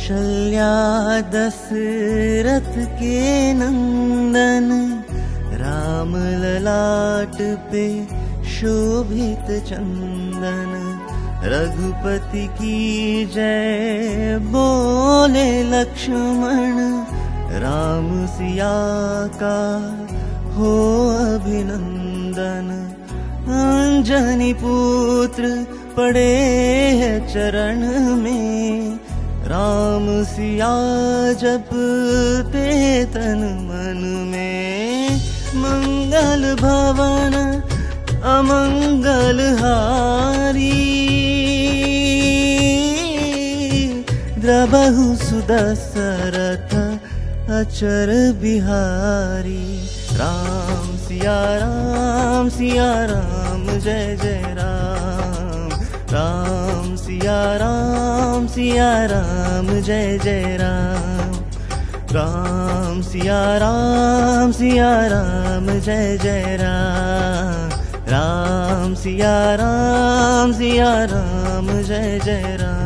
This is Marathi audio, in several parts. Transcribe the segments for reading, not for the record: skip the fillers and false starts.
कौशल्या दशरथ के नंदन, राम ललाट पे शोभित चंदन। रघुपति की जय बोले लक्ष्मण, राम सिया का हो अभिनंदन। अंजनी पुत्र पड़े है चरण में, राम सिया जपते तन मन में। मंगल भवन अमंगल हारी, द्रबहु सुदशरथ अचर बिहारी। राम सिया राम जय जय राम। राम सिया राम जय जय राम। राम सिया राम जय जय राम। राम सिया राम जय जय राम।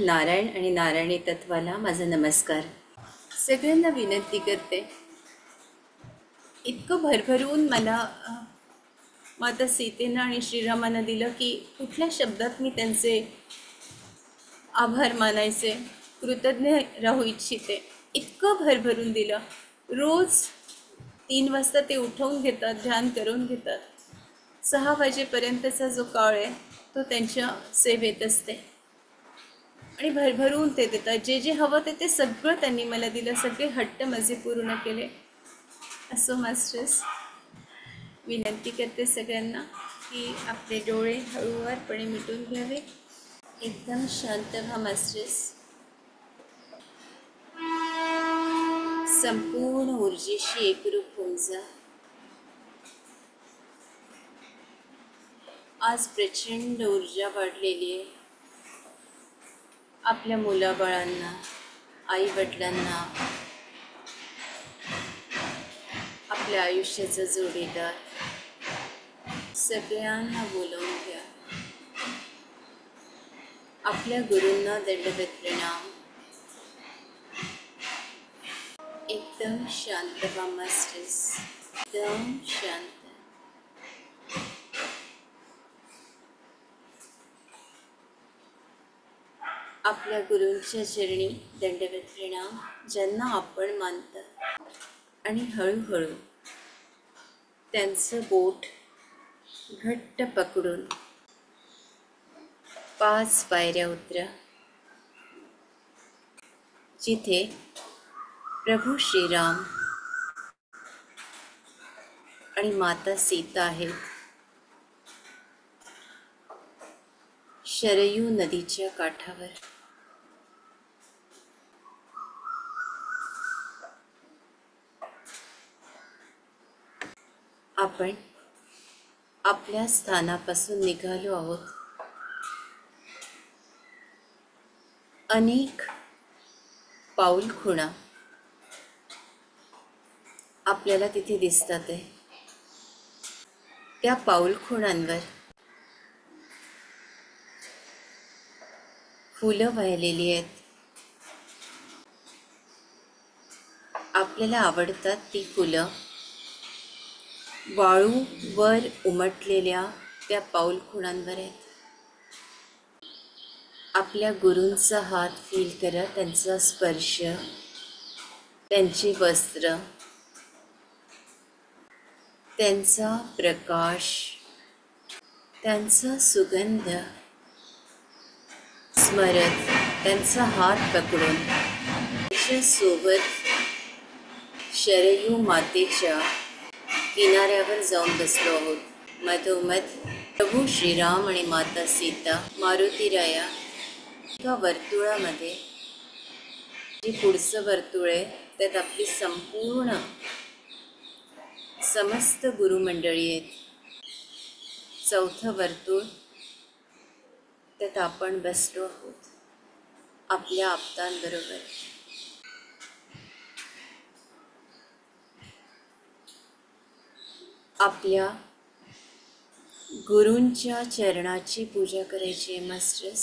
नारायण आणि नारायणी तत्वाला माझा नमस्कार। सगळ्यांना विनंती करते, इतकं भरभरून मला माता सीतेनं आणि श्रीरामानं दिलं की कुठल्या शब्दात मी त्यांचे आभार मानायचे, कृतज्ञ राहू इच्छिते। इतकं भरभरून दिलं। रोज 3 वाजता ते उठवून घेतात, ध्यान करून घेतात। 6 वाजेपर्यंतचा जो काळ आहे तो त्यांच्या सेवेत असते आणि भरभरून ते देतात। जे जे हवं ते सगळं त्यांनी मला दिलं, सगळे हट्ट माझे पूर्ण केले। असो मास्टर्स, विनंती करते सगळ्यांना की आपले डोळे हळूवारपणे मिटून घ्यावे। एकदम शांत व्हा मास्टर्स। संपूर्ण ऊर्जेशी एकरूप होऊन जा। आज प्रचंड ऊर्जा वाढलेली आहे। आपल्या मुलाबाळांना, आई वडिलांना, आपल्या आयुष्याचा जोडीदार सगळ्यांना बोलवून घ्या। आपल्या गुरूंना दंडवत प्रणाम। एकदम शांत व्हा मास्टर्स, एकदम शांत। आपल्या गुरूंच्या चरणी दंडवत प्रणाम, ज्यांना आपण मानता। आणि हळूहळू त्यांचं बोट घट्ट पकडून 5 पायऱ्या उतरा, जिथे प्रभू श्रीराम आणि माता सीता आहेत। शरयू नदीच्या काठावर आपण आपल्या स्थानापासून निघालो आहोत। अनेक पाऊलखुणा आपल्याला तिथे दिसतात आहे। त्या पाऊलखुणांवर फुलं वाहिलेली आहेत। आपल्याला आवडतात ती फुलं वाळूवर उमटलेल्या त्या पाऊलखुणांवर आहेत। आपल्या गुरूंचा हात फील करा, त्यांचा स्पर्श, त्यांचे वस्त्र, त्यांचा प्रकाश, त्यांचा सुगंध स्मरत, त्यांचा हात पकडून त्याच्यासोबत शरयू मातेच्या किनाऱ्यावर जाऊन बसलो आहोत। मधोमध प्रभू श्रीराम आणि माता सीता मारुतीराया एका वर्तुळामध्ये, जे पुढचं वर्तुळ आहे त्यात आपली संपूर्ण समस्त गुरुमंडळी आहेत। 4थं वर्तुळ त्यात आपण बसलो आहोत आपल्या आप्तांबरोबर. आपल्या गुरूंच्या चरणाची पूजा करायची आहे मास्टर्स.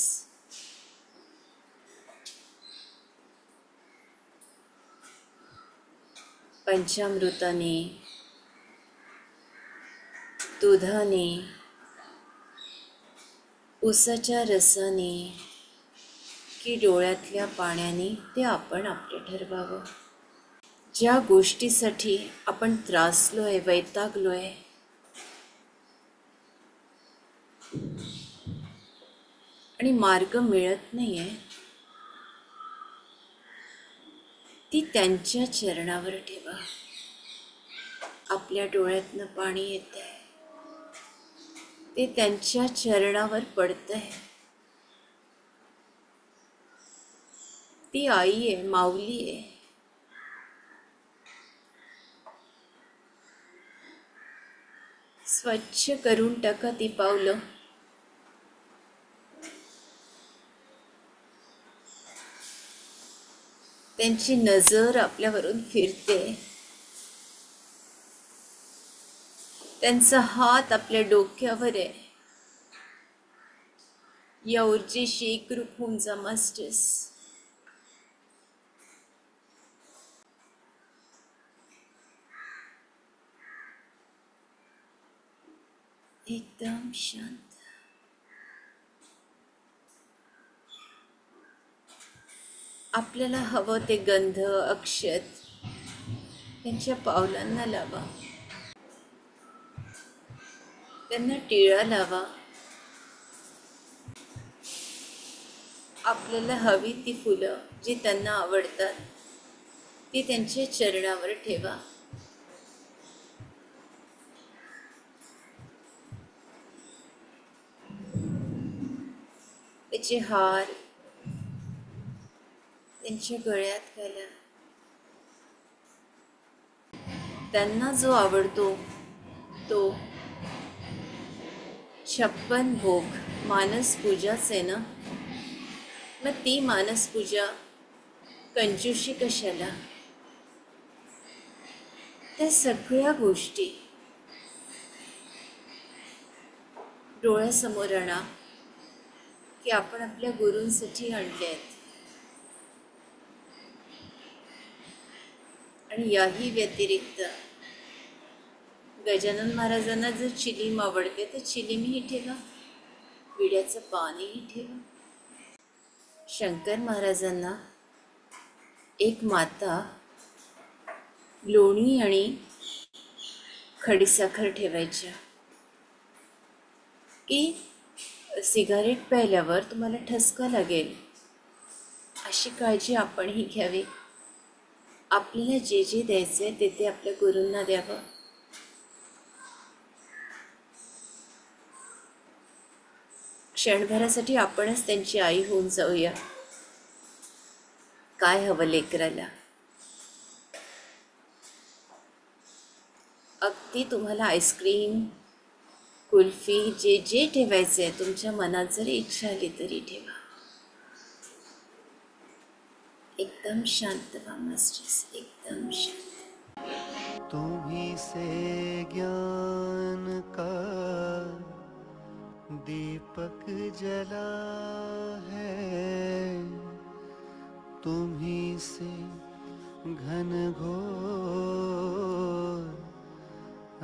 पंचामृताने, दुधाने, उसाच्या रसाने की डोळ्यातल्या पाण्याने ते आपण आपले ठरवावं. ज्या गोष्टीसाठी आपण त्रासलोय, वैतागलोय, आणि मार्ग मिळत नाहीये, ती त्यांच्या चरणावर ठेवा. आपल्या डोळ्यातनं पाणी येतंय, ते त्यांच्या चरणावर पडतंय. ती आई आहे, माऊली आहे. स्वच्छ करून टाका ती पावलं. त्यांची नजर आपल्यावरून फिरते, त्यांचा हात आपल्या डोक्यावर आहे. या ऊर्जेशी एकरूप होऊन जा मास्टर्स. एकदम शांत. आपल्याला हवं ते गंध, अक्षत त्यांच्या पावलांना लावा, त्यांना टिळा लावा. आपल्याला हवी ती फुलं जी त्यांना आवडतात ती त्यांच्या चरणावर ठेवा. त्याचे हार त्यांच्या गळ्यात घाला. त्यांना जो आवडतो तो 56 भोग मानस पूजाच आहे ना. मग ती मानस पूजा कंजूशी कशाला? त्या सगळ्या गोष्टी डोळ्यासमोर आणा की आपण आपल्या गुरूंसाठी आणले आहेत. आणि याही व्यतिरिक्त गजानन महाराजांना जर चिलीम आवडते तर चिलीमही ठेवा, विड्याचं पानही ठेवा. शंकर महाराजांना एक माता लोणी आणि खडीसाखर ठेवायच्या की सिगारेट प्यायल्यावर तुम्हाला ठसका लागेल, अशी काळजी आपणही घ्यावी. आपल्याला जे जे द्यायचं आहे ते ते आपल्या गुरूंना द्यावं. क्षणभरासाठी आपणच त्यांची आई होऊन जाऊया. काय हवं लेकराला? अगदी तुम्हाला आईस्क्रीम, कुल्फी, जे जे ठेवायचं आहे तुमच्या मनात जरी इच्छा आली तरी ठेवा. एकदम शांत व्हा मास्टर्स, एकदम शांत. तुम्ही से ज्ञान का दीपक जला है, तुम्ही से घन घोर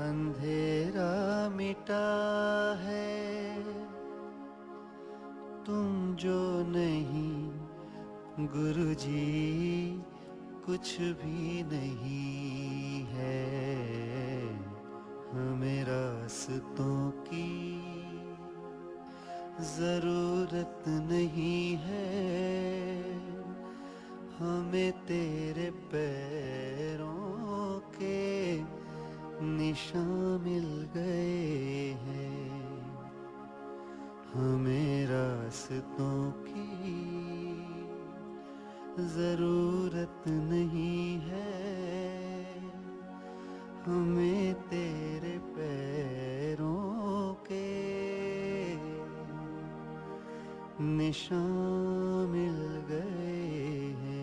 अंधेरा मिटा है. तुम जो नहीं गुरुजी कुछ भी नहीं है. हमें रास्तों की जरूरत नहीं है, हमें तेरे पैरों के निशान मिल गए हैं. हमें रास्तों की जरूरत नहीं है, हमें तेरे पैरों के निशान मिल गए हैं।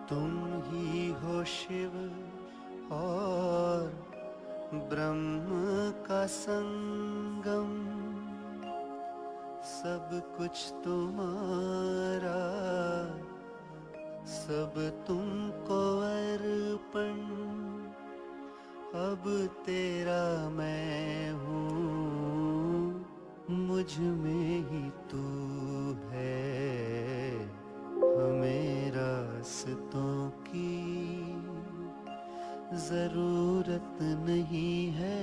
तुम ही हो शिव और ब्रह्म का संगम, सब कुछ तुम्हारा, सब तुमको अर्पण। अब तेरा मैं हूँ, मुझ में ही तू है। हमें रास्तों की जरूरत नहीं है,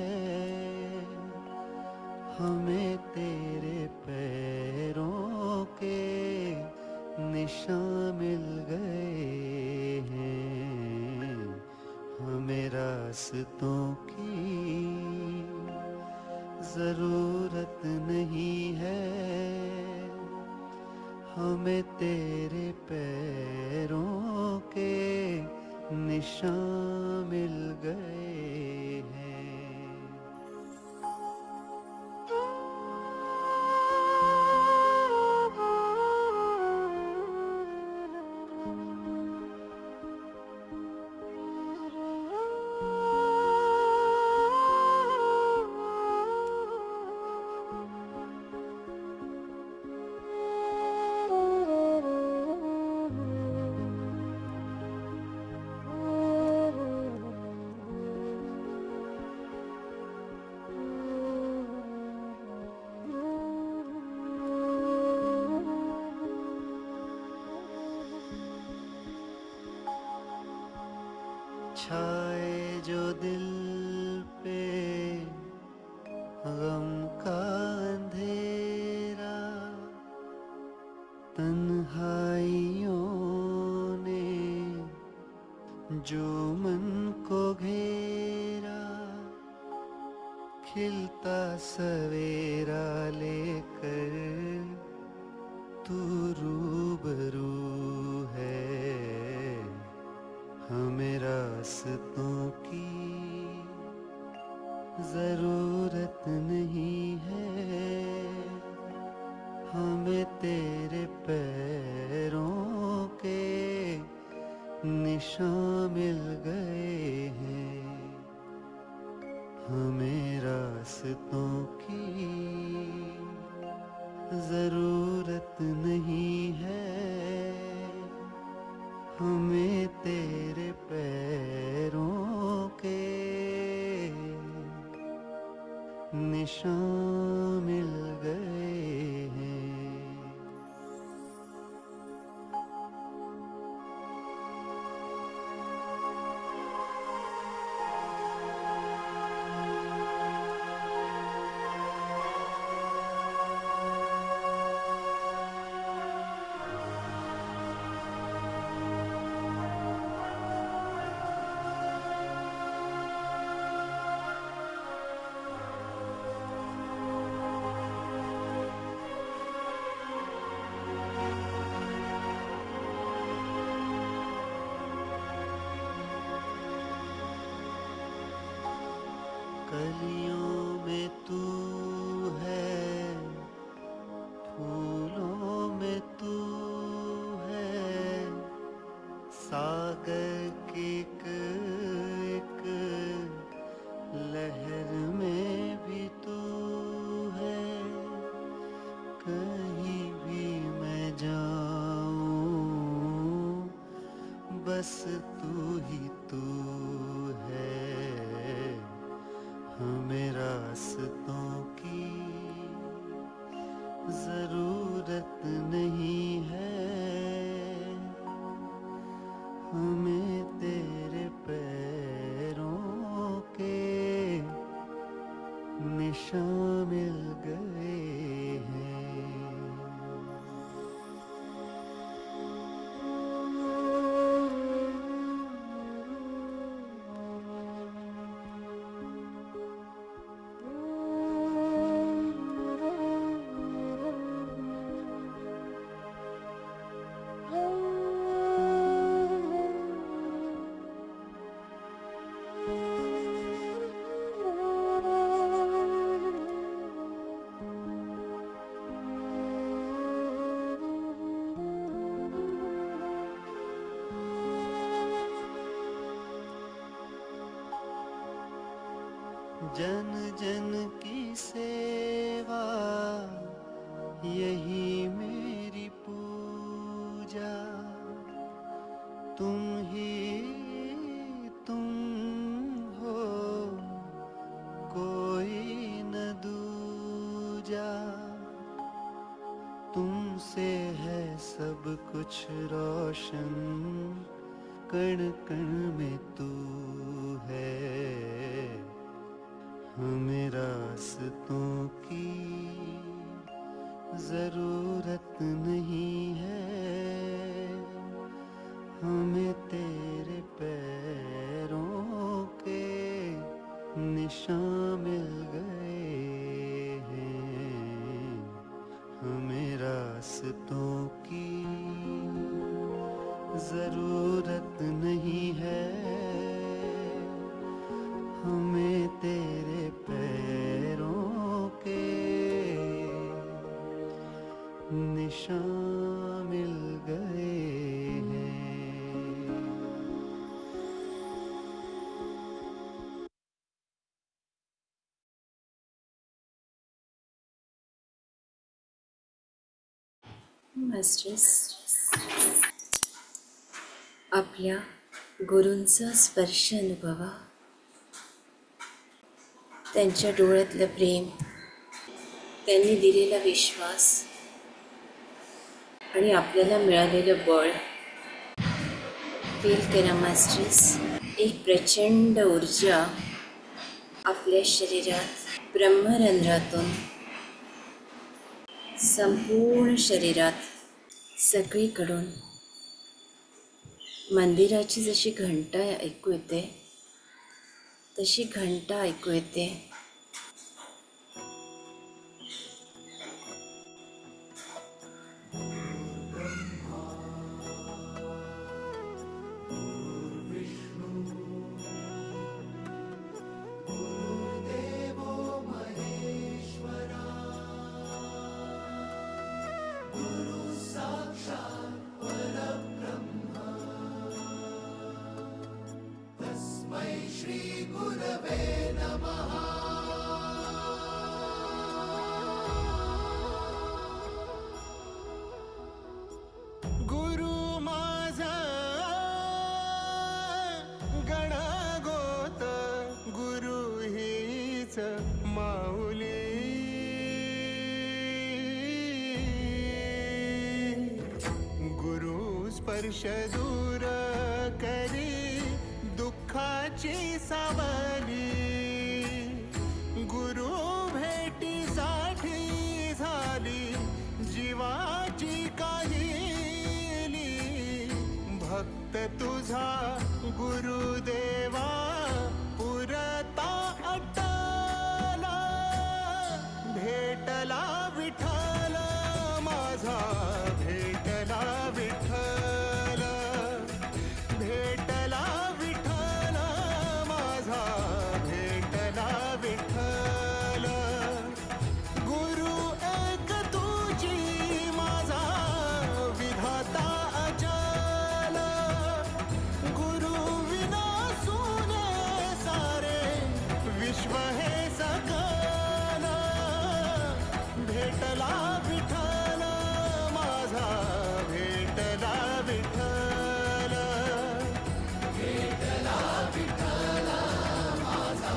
हमें तेरे पैरों के निशान मिल गए हैं। हमें रास्तों की जरूरत नहीं है, हमें तेरे पैरों के निशान मिल गए हैं। छाए जो दिल पे गम का अंधेरा, तन्हाइयों ने जो मन को घेरा, खिलता सवेरा लेकर तू रूबरू है। हमें रास्तों की जरूरत नहीं है, हमें तेरे पैरों के निशान मिल गए हैं। हमें रास्तों की जरूरत नहीं है, हमें तेरे पैरों के निशान मिल गए हैं। कलियों में तू है, फूलों में तू है, सागर की एक लहर में भी तू है। कहीं भी मैं जाऊं बस तू ही तू है। हमें रास्तों की जरूरत नहीं है, जन जन की सेवा यही मेरी पूजा। तुम ही तुम हो, कोई न दूजा। तुमसे है सब कुछ रोशन, कण कण में तू है। हमें रास्तों की जरूरत नहीं है, हमें तेरे पैरों के निशान मिल गए हैं। हमें रास्तों की जरूरत नहीं है, हमें तेरे पैरों के निशान मिल गए हैं। मास्टर्स, आपल्या गुरूंचा स्पर्श अनुभवा, त्यांच्या डोळ्यातलं प्रेम, त्यांनी दिलेला विश्वास आणि आपल्याला मिळालेलं बळ फील करा मास्टर्स. एक प्रचंड ऊर्जा आपल्या शरीरात ब्रह्मरंध्रातून संपूर्ण शरीरात सगळीकडून मंदिराची जशी घंटा ऐकू येते तशी घंटा ऐकू येते. स्पर्श दूर करी दुःखाची सावली, गुरु भेटीसाठी झाली जीवाची काहिली. भक्त तुझा गुरुदेवा पुरता अटला, भेटला विठ्ठल माझा, भेटला विठ्ठल, भेटला विठ्ठल माझा, भेटला विठ्ठल. गुरु एक तुझी माझा विधाता अचल, गुरु विना सुने सारे विश्व हे सकल. भेटला विठ्ठल माझा, भेटला विठ्ठल, भेटला विठ्ठल माझा,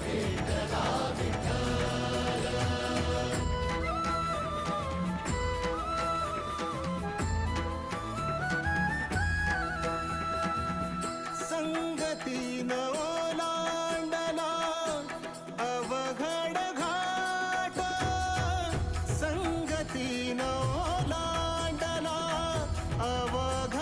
भेटला विठ्ठल. संगतीन ओलांडला अवघड घाट, संगतीन ओलांडला अवघड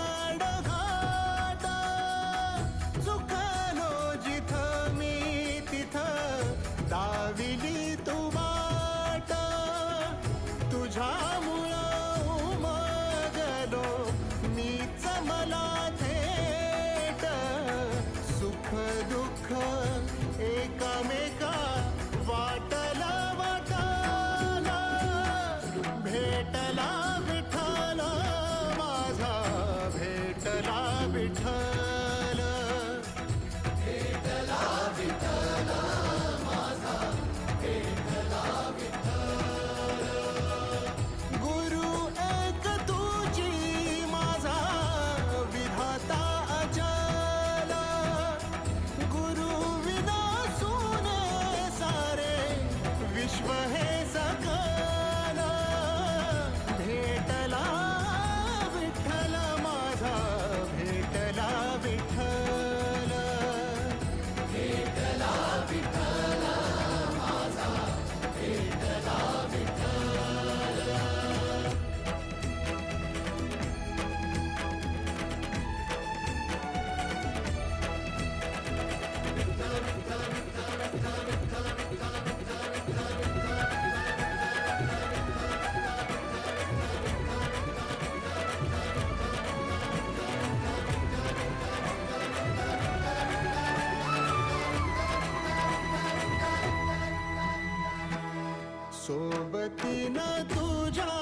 सोबतीनं तुझ्या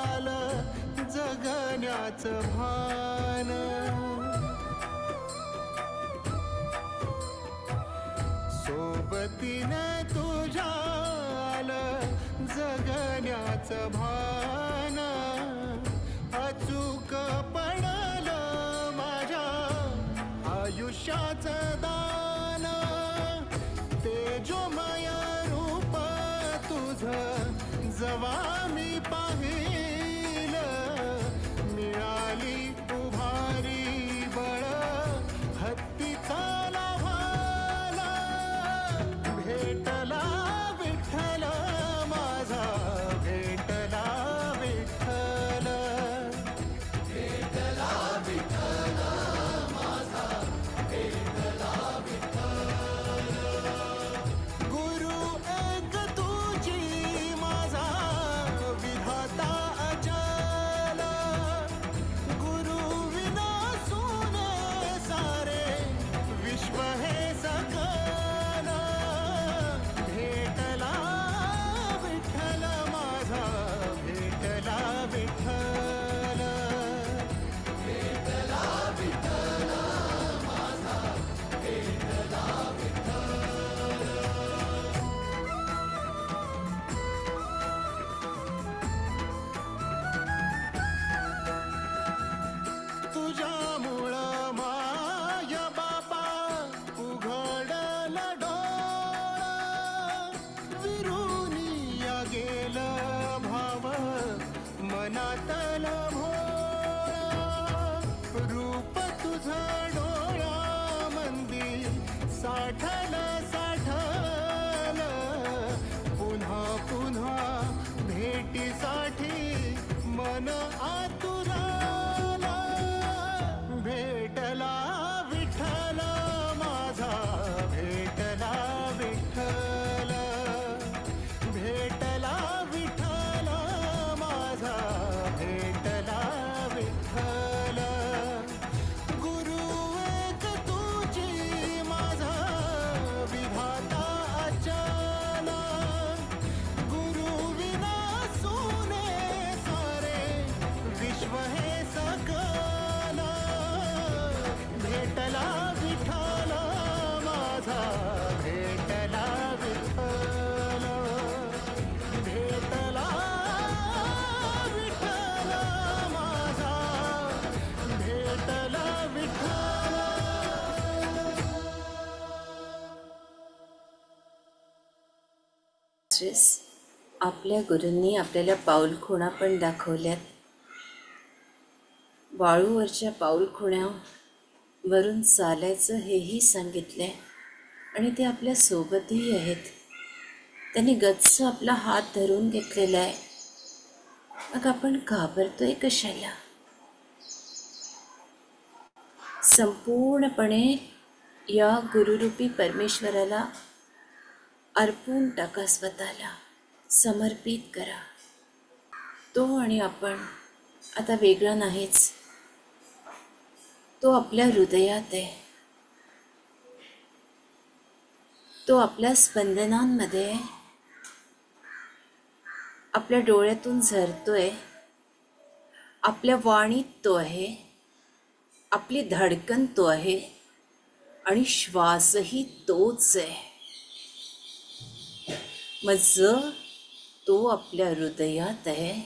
आलं जगण्याचं भान, सोबतीनं तुझ्या आलं जगण्याचं भान, अचूक पडलं माझ्या आयुष्याचं दान, तेजोमय रूप तुझं जवा मी पाहिलं, मिळाली उभारी बळ हत्तीचा लाव्हाला, भेटला विठ्ठल माझा, भेटला विठ्ठल, भेटला विठ्ठल माझा, भेटला विठ्ठल, गुरु एक तुझी माझा विधाता अचल, गुरु विना सुने सारे विश्व हे सकल, भेटला विठ्ठल माझा, भेटला विठ्ठल, भेटला विठ्ठल माझा, भेटला विठ्ठल. तुझ्यामुळं माय बापा उघडलं डोळं, विरुनिया गेलं भाव मनातलं भोळं, रूप तुझं डोळ्यामंदी साठलं साठलं, पुन्हा पुन्हा भेटीसाठी मन आतुरलं, भेटला विठ्ठल माझा, भेटला विठ्ठल, भेटला विठ्ठल माझा, भेटला विठ्ठल, गुरु एक तुझी माझा विधाता अचल, गुरु विना सुने सारे विश्व हे सकल, भेटला विठ्ठल माझा, भेटला विठ्ठल, भेटला विठ्ठल माझा, भेटला विठ्ठल. आपल्या गुरूंनी आपल्याला पाऊलखुणा पण दाखवल्यात. वाळूवरच्या पाऊलखुण्यावरून चालायचं हेही सांगितलंय आणि ते आपल्या सोबतही आहेत. त्यांनी गच्च आपला हात धरून घेतलेला आहे. मग आपण घाबरतोय कशाला? संपूर्णपणे या गुरुरूपी परमेश्वराला अर्पून टाका, स्वतःला समर्पित करा. तो आणि आपण आता वेगळा नाहीच. तो आपल्या हृदयात आहे. तो आपल्या स्पंदनांमध्ये आहे. आपल्या डोळ्यातून झरतोय. आपल्या वाणीत तो आहे. आपली धडकन तो आहे आणि श्वासही तोच आहे. मग जर तो आपल्या हृदयात आहे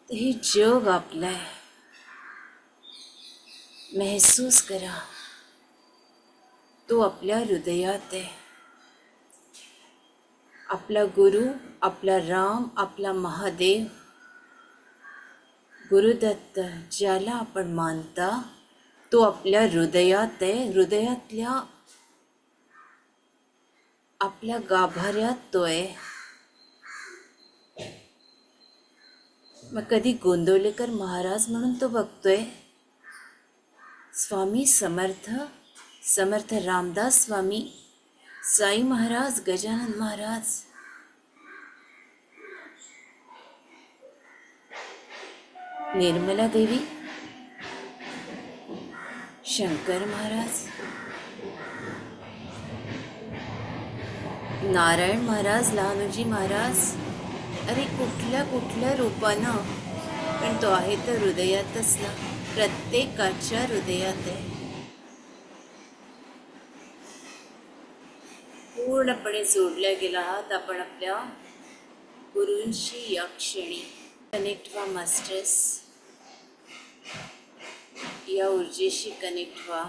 तर हे जग आपलं आहे. महसूस करा, तो आपल्या हृदयात आहे. आपला गुरु, आपला राम, आपला महादेव, गुरुदत्त ज्याला आपण मानता, तो आपल्या हृदयात आहे. हृदयातल्या आपल्या गाभाऱ्यात तो आहे. मग कधी गोंदवलेकर महाराज म्हणून तो बघतोय. स्वामी समर्थ, समर्थ रामदास स्वामी, साई महाराज, गजानन महाराज, निर्मला देवी, शंकर महाराज, नारायण महाराज, लहानोजी महाराज, अरे कुठल्या कुठल्या रूपानं, पण तो आहे तर हृदयातच ना, प्रत्येकाच्या हृदयात आहे. पूर्णपणे जोडल्या गेला आहात आपण आपल्या गुरूंशी या क्षणी. कनेक्ट व्हा मास्टर्स, या ऊर्जेशी कनेक्ट व्हा,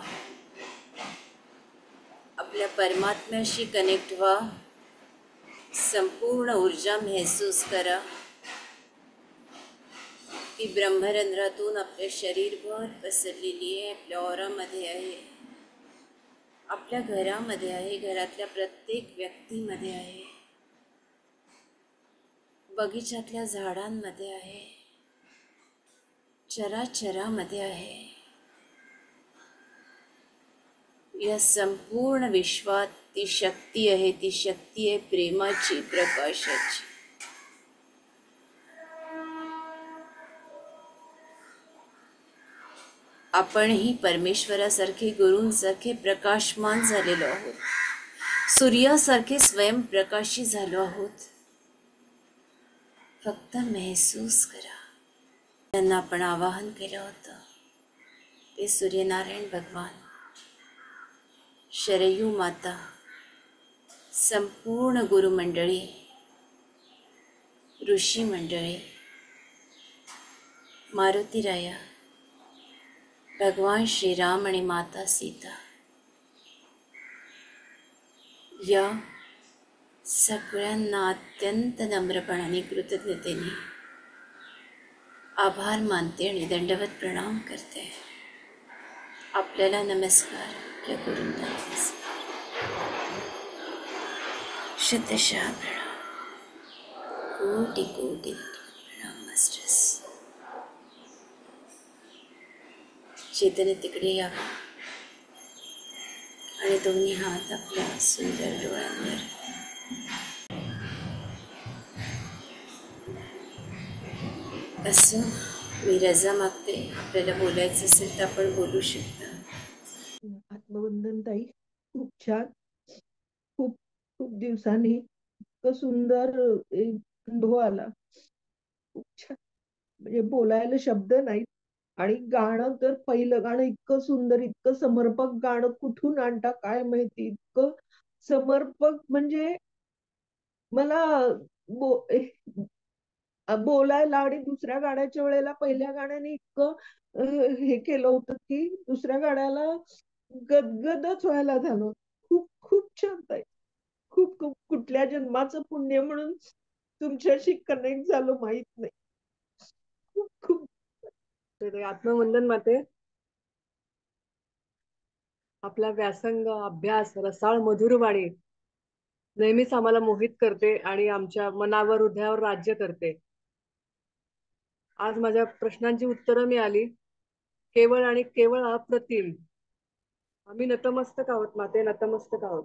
आपल्या परमात्म्याशी कनेक्ट व्हा. संपूर्ण ऊर्जा महसूस करा. ती ब्रह्मरंध्रातून आपल्या शरीरभर पसरलेली आहे, आपल्या ऑरामध्ये आहे, आपल्या घरामध्ये आहे, घरातल्या प्रत्येक व्यक्तीमध्ये आहे, बगीच्यातल्या झाडांमध्ये आहे, चराचरामध्ये आहे. या संपूर्ण विश्वात ती शक्ती आहे, ती शक्ती आहे प्रेमाची, प्रकाशाची. आपणही परमेश्वरासारखे, गुरूंसारखे प्रकाशमान झालेलो आहोत, सूर्यासारखे स्वयंप्रकाशी झालो आहोत. फक्त महसूस करा. त्यांना आपण आवाहन केलं होतं ते सूर्यनारायण भगवान, शरयू माता, संपूर्ण गुरुमंडळी, ऋषी मंडळी, मारुतीराया, भगवान श्रीराम आणि माता सीता, या सगळ्यांना अत्यंत नम्रपणाने, कृतज्ञतेने आभार मानते आणि दंडवत प्रणाम करते. आपल्याला नमस्कार, आपल्या गुरूंना नमस्कार, शतशः प्रणाम, कोटी कोटी प्रणाम मास्टर्स. चेतने तिकडे यावं आणि दोन्ही हात आपल्या सुंदर डोळ्यांवर. असं मी रजा मागते. आपल्याला बोलायचं असेल तर आपण बोलू शकता. आत्मवंदन ताई, खूप छान. खूप खूप दिवसांनी इतकं सुंदर अनुभव आला. खूप छान, म्हणजे बोलायला शब्द नाहीत. आणि गाणं तर, पहिलं गाणं इतकं सुंदर, इतकं समर्पक गाणं कुठून आणता काय माहिती. इतकं समर्पक म्हणजे मला बोलायला, आणि दुसऱ्या गाण्याच्या वेळेला पहिल्या गाण्याने इतकं हे केलं होतं की दुसऱ्या गाण्याला गदगदच व्हायला झालं. खूप खूप छान ताई. खूप खूप, कुठल्या जन्माचं पुण्य म्हणून तुमच्याशी कनेक्ट झालो माहित नाही. खूप खूप आत्मवंदन माते. आपला व्यासंग, अभ्यास, रसाळ मधुरवाणी नेहमीच आम्हाला मोहित करते आणि आमच्या मनावर, हृदयावर राज्य करते. आज माझ्या प्रश्नांची उत्तरं मिळाली. केवळ आणि केवळ अप्रतिम. आम्ही नतमस्तक आहोत माते, नतमस्तक आहोत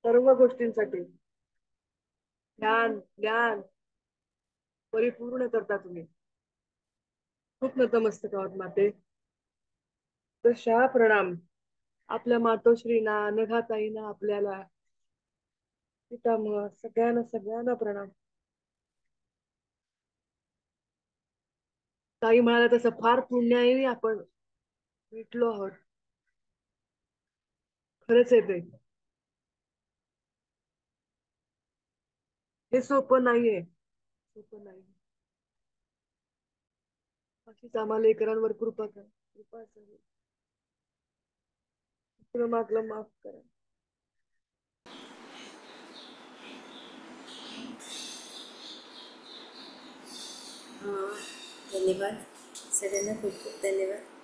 सर्व गोष्टींसाठी. ज्ञान ज्ञान परिपूर्ण करता तुम्ही. खूप नतमस्तक आहोत माते. तर शहा प्रणाम. आपल्या मातोश्रीना, अनघाताईंना, आपल्याला पितामह सगळ्यांना सगळ्यांना प्रणाम. ताई म्हणाला तसं फार पुण्याने आपण भेटलो आहोत. खरंच आहे ते. हे सोपं नाहीये, सोपं नाही. अशीच आम्हाला लेकरांवर कृपा करा, कृपा असावी. मागलं माफ करा. धन्यवाद सगळ्यांना, खूप खूप धन्यवाद.